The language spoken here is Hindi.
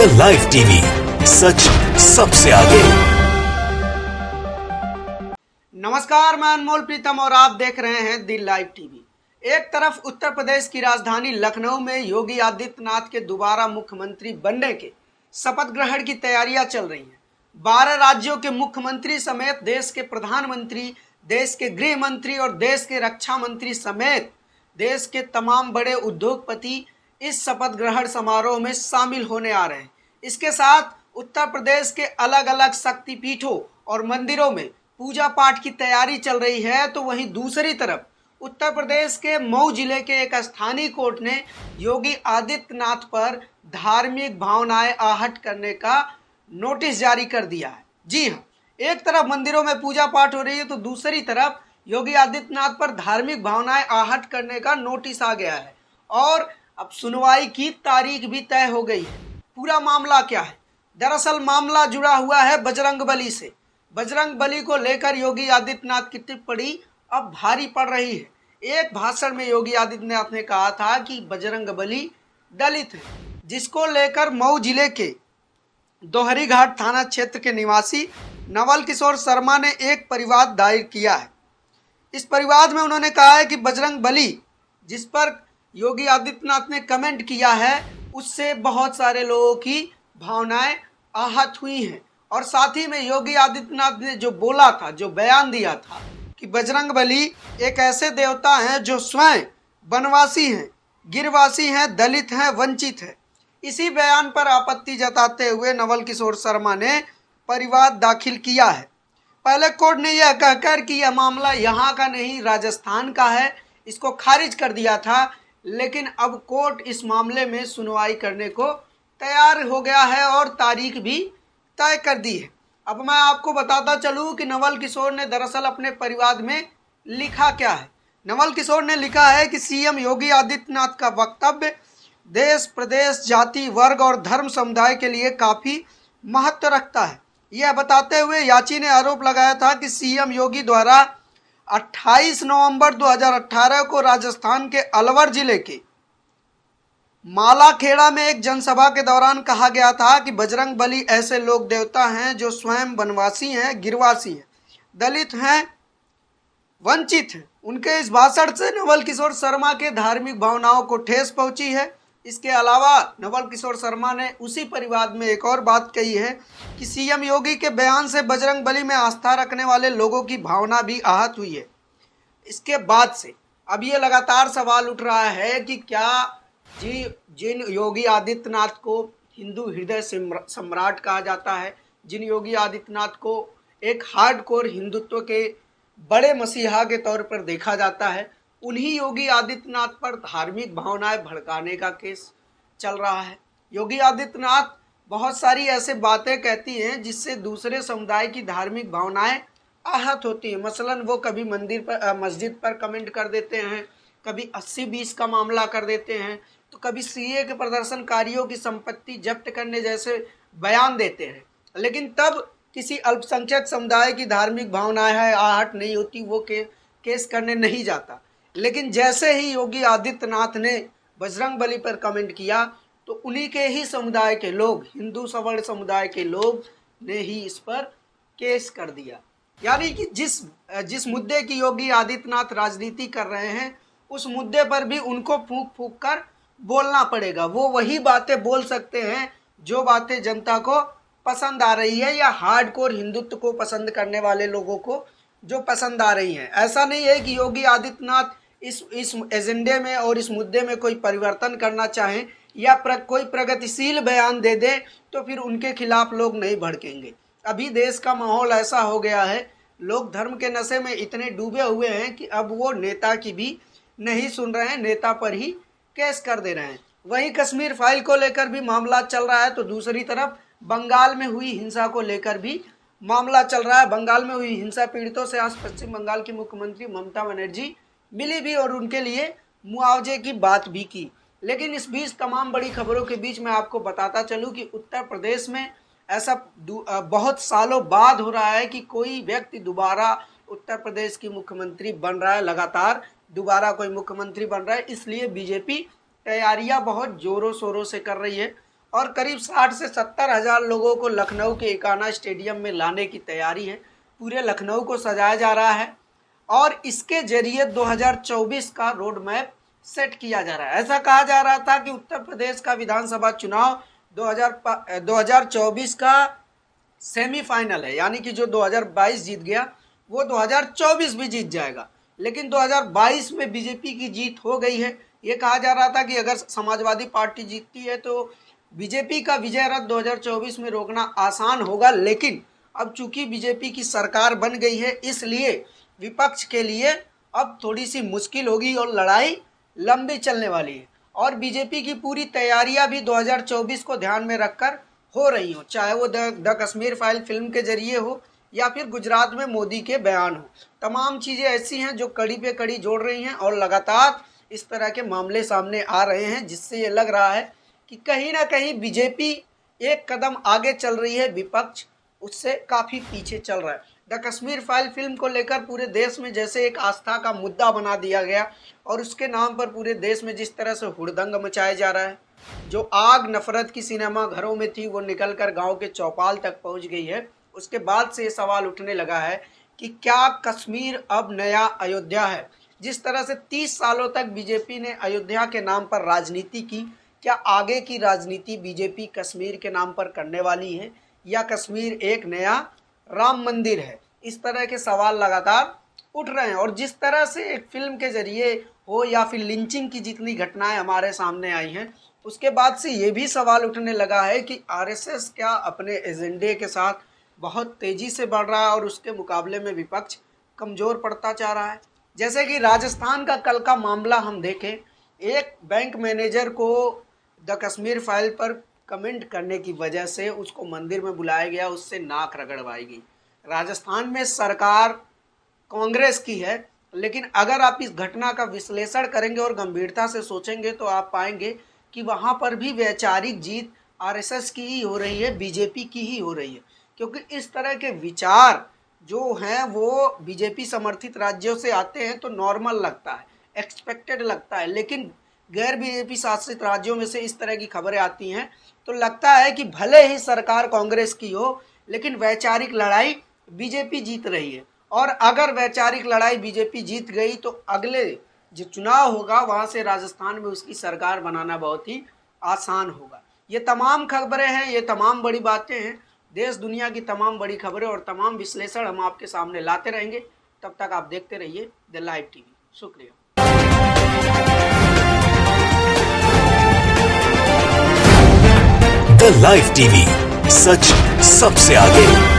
द लाइव टीवी, सच सबसे आगे। नमस्कार, मैं अनमोल प्रीतम और आप देख रहे हैं द लाइव टीवी। एक तरफ उत्तर प्रदेश की राजधानी लखनऊ में योगी आदित्यनाथ के दोबारा मुख्यमंत्री बनने के शपथ ग्रहण की तैयारियां चल रही हैं। 12 राज्यों के मुख्यमंत्री समेत देश के प्रधानमंत्री, देश के गृह मंत्री और देश के रक्षा मंत्री समेत देश के तमाम बड़े उद्योगपति इस शपथ ग्रहण समारोह में शामिल होने आ रहे हैं। इसके साथ उत्तर प्रदेश के अलग अलग शक्तिपीठों और मंदिरों में पूजा पाठ की तैयारी चल रही है। तो वहीं दूसरी तरफ उत्तर प्रदेश के मऊ जिले के एक स्थानीय कोर्ट ने योगी आदित्यनाथ पर धार्मिक भावनाएं आहत करने का नोटिस जारी कर दिया है। जी हाँ, एक तरफ मंदिरों में पूजा पाठ हो रही है तो दूसरी तरफ योगी आदित्यनाथ पर धार्मिक भावनाएं आहत करने का नोटिस आ गया है और अब सुनवाई की तारीख भी तय हो गई है। पूरा मामला क्या है? दरअसल मामला जुड़ा हुआ है बजरंगबली से। बजरंगबली को लेकर योगी आदित्यनाथ की टिप्पणी अब भारी पड़ रही है। एक भाषण में योगी आदित्यनाथ ने कहा था कि बजरंगबली दलित है, जिसको लेकर मऊ जिले के दोहरीघाट थाना क्षेत्र के निवासी नवल किशोर शर्मा ने एक परिवाद दायर किया है। इस परिवाद में उन्होंने कहा है कि बजरंगबली जिस पर योगी आदित्यनाथ ने कमेंट किया है उससे बहुत सारे लोगों की भावनाएं आहत हुई हैं और साथ ही में योगी आदित्यनाथ ने जो बोला था, जो बयान दिया था कि बजरंगबली एक ऐसे देवता हैं जो स्वयं वनवासी हैं, गिरवासी हैं, दलित हैं, वंचित हैं। इसी बयान पर आपत्ति जताते हुए नवल किशोर शर्मा ने परिवाद दाखिल किया है। पहले कोर्ट ने यह कहकर कि यह मामला यहाँ का नहीं राजस्थान का है, इसको खारिज कर दिया था, लेकिन अब कोर्ट इस मामले में सुनवाई करने को तैयार हो गया है और तारीख भी तय कर दी है। अब मैं आपको बताता चलूँ कि नवल किशोर ने दरअसल अपने परिवाद में लिखा क्या है। नवल किशोर ने लिखा है कि सीएम योगी आदित्यनाथ का वक्तव्य देश, प्रदेश, जाति, वर्ग और धर्म समुदाय के लिए काफ़ी महत्व रखता है। यह बताते हुए याची ने आरोप लगाया था कि सीएम योगी द्वारा 28 नवंबर 2018 को राजस्थान के अलवर जिले के मालाखेड़ा में एक जनसभा के दौरान कहा गया था कि बजरंगबली ऐसे लोक देवता हैं जो स्वयं वनवासी हैं, गिरवासी हैं, दलित हैं, वंचित हैं। उनके इस भाषण से नवल किशोर शर्मा के धार्मिक भावनाओं को ठेस पहुंची है। इसके अलावा नवल किशोर शर्मा ने उसी परिवाद में एक और बात कही है कि सीएम योगी के बयान से बजरंगबली में आस्था रखने वाले लोगों की भावना भी आहत हुई है। इसके बाद से अब ये लगातार सवाल उठ रहा है कि क्या जिन योगी आदित्यनाथ को हिंदू हृदय सम्राट कहा जाता है, जिन योगी आदित्यनाथ को एक हार्डकोर हिंदुत्व के बड़े मसीहा के तौर पर देखा जाता है, उन्हीं योगी आदित्यनाथ पर धार्मिक भावनाएं भड़काने का केस चल रहा है। योगी आदित्यनाथ बहुत सारी ऐसे बातें कहती हैं जिससे दूसरे समुदाय की धार्मिक भावनाएं आहत होती हैं। मसलन वो कभी मस्जिद पर कमेंट कर देते हैं, कभी 80-20 का मामला कर देते हैं, तो कभी सीए के प्रदर्शनकारियों की संपत्ति जब्त करने जैसे बयान देते हैं। लेकिन तब किसी अल्पसंख्यक समुदाय की धार्मिक भावनाएं आहत नहीं होती, वो केस करने नहीं जाता। लेकिन जैसे ही योगी आदित्यनाथ ने बजरंगबली पर कमेंट किया तो उन्हीं के ही समुदाय के लोग, हिंदू सवर्ण समुदाय के लोग ने ही इस पर केस कर दिया। यानी कि जिस मुद्दे की योगी आदित्यनाथ राजनीति कर रहे हैं उस मुद्दे पर भी उनको फूंक फूंक कर बोलना पड़ेगा। वो वही बातें बोल सकते हैं जो बातें जनता को पसंद आ रही है या हार्डकोर हिंदुत्व को पसंद करने वाले लोगों को जो पसंद आ रही हैं। ऐसा नहीं है कि योगी आदित्यनाथ इस एजेंडे में और इस मुद्दे में कोई परिवर्तन करना चाहें या कोई प्रगतिशील बयान दे दे तो फिर उनके खिलाफ लोग नहीं भड़केंगे। अभी देश का माहौल ऐसा हो गया है, लोग धर्म के नशे में इतने डूबे हुए हैं कि अब वो नेता की भी नहीं सुन रहे हैं, नेता पर ही केस कर दे रहे हैं। वहीं कश्मीर फाइल को लेकर भी मामला चल रहा है तो दूसरी तरफ बंगाल में हुई हिंसा को लेकर भी मामला चल रहा है। बंगाल में हुई हिंसा पीड़ितों से आज पश्चिम बंगाल की मुख्यमंत्री ममता बनर्जी मिली भी और उनके लिए मुआवजे की बात भी की। लेकिन इस बीच तमाम बड़ी खबरों के बीच मैं आपको बताता चलूं कि उत्तर प्रदेश में ऐसा बहुत सालों बाद हो रहा है कि कोई व्यक्ति दोबारा उत्तर प्रदेश की मुख्यमंत्री बन रहा है। लगातार दोबारा कोई मुख्यमंत्री बन रहा है, इसलिए बीजेपी तैयारियां बहुत जोरों शोरों से कर रही है और करीब 60 से 70 हजार लोगों को लखनऊ के एकाना स्टेडियम में लाने की तैयारी है। पूरे लखनऊ को सजाया जा रहा है और इसके जरिए 2024 का रोड मैप सेट किया जा रहा है। ऐसा कहा जा रहा था कि उत्तर प्रदेश का विधानसभा चुनाव 2024 का सेमीफाइनल है, यानी कि जो 2022 जीत गया वो 2024 भी जीत जाएगा। लेकिन 2022 में बीजेपी की जीत हो गई है। ये कहा जा रहा था कि अगर समाजवादी पार्टी जीतती है तो बीजेपी का विजय रथ 2024 में रोकना आसान होगा। लेकिन अब चूंकि बीजेपी की सरकार बन गई है, इसलिए विपक्ष के लिए अब थोड़ी सी मुश्किल होगी और लड़ाई लंबी चलने वाली है। और बीजेपी की पूरी तैयारियां भी 2024 को ध्यान में रखकर हो रही हो, चाहे वो द कश्मीर फाइल फिल्म के जरिए हो या फिर गुजरात में मोदी के बयान हो। तमाम चीज़ें ऐसी हैं जो कड़ी पे कड़ी जोड़ रही हैं और लगातार इस तरह के मामले सामने आ रहे हैं, जिससे ये लग रहा है कि कहीं ना कहीं बीजेपी एक कदम आगे चल रही है, विपक्ष उससे काफ़ी पीछे चल रहा है। द कश्मीर फाइल फिल्म को लेकर पूरे देश में जैसे एक आस्था का मुद्दा बना दिया गया और उसके नाम पर पूरे देश में जिस तरह से हुड़दंग मचाया जा रहा है, जो आग नफरत की सिनेमा घरों में थी वो निकलकर गांव के चौपाल तक पहुंच गई है। उसके बाद से ये सवाल उठने लगा है कि क्या कश्मीर अब नया अयोध्या है। जिस तरह से 30 सालों तक बीजेपी ने अयोध्या के नाम पर राजनीति की, क्या आगे की राजनीति बीजेपी कश्मीर के नाम पर करने वाली है या कश्मीर एक नया राम मंदिर है? इस तरह के सवाल लगातार उठ रहे हैं। और जिस तरह से एक फिल्म के जरिए हो या फिर लिंचिंग की जितनी घटनाएं हमारे सामने आई हैं, उसके बाद से ये भी सवाल उठने लगा है कि आरएसएस क्या अपने एजेंडे के साथ बहुत तेज़ी से बढ़ रहा है और उसके मुकाबले में विपक्ष कमज़ोर पड़ता जा रहा है। जैसे कि राजस्थान का कल का मामला हम देखें, एक बैंक मैनेजर को द कश्मीर फाइल पर कमेंट करने की वजह से उसको मंदिर में बुलाया गया, उससे नाक रगड़वाई गई। राजस्थान में सरकार कांग्रेस की है, लेकिन अगर आप इस घटना का विश्लेषण करेंगे और गंभीरता से सोचेंगे तो आप पाएंगे कि वहाँ पर भी वैचारिक जीत आरएसएस की ही हो रही है, बीजेपी की ही हो रही है। क्योंकि इस तरह के विचार जो हैं वो बीजेपी समर्थित राज्यों से आते हैं तो नॉर्मल लगता है, एक्सपेक्टेड लगता है। लेकिन गैर बीजेपी शासित राज्यों में से इस तरह की खबरें आती हैं तो लगता है कि भले ही सरकार कांग्रेस की हो, लेकिन वैचारिक लड़ाई बीजेपी जीत रही है। और अगर वैचारिक लड़ाई बीजेपी जीत गई तो अगले जो चुनाव होगा वहाँ से राजस्थान में उसकी सरकार बनाना बहुत ही आसान होगा। ये तमाम खबरें हैं, ये तमाम बड़ी बातें हैं, देश दुनिया की तमाम बड़ी खबरें और तमाम विश्लेषण हम आपके सामने लाते रहेंगे। तब तक आप देखते रहिए द लाइव टीवी। शुक्रिया। द लाइव टीवी, सच सबसे आगे।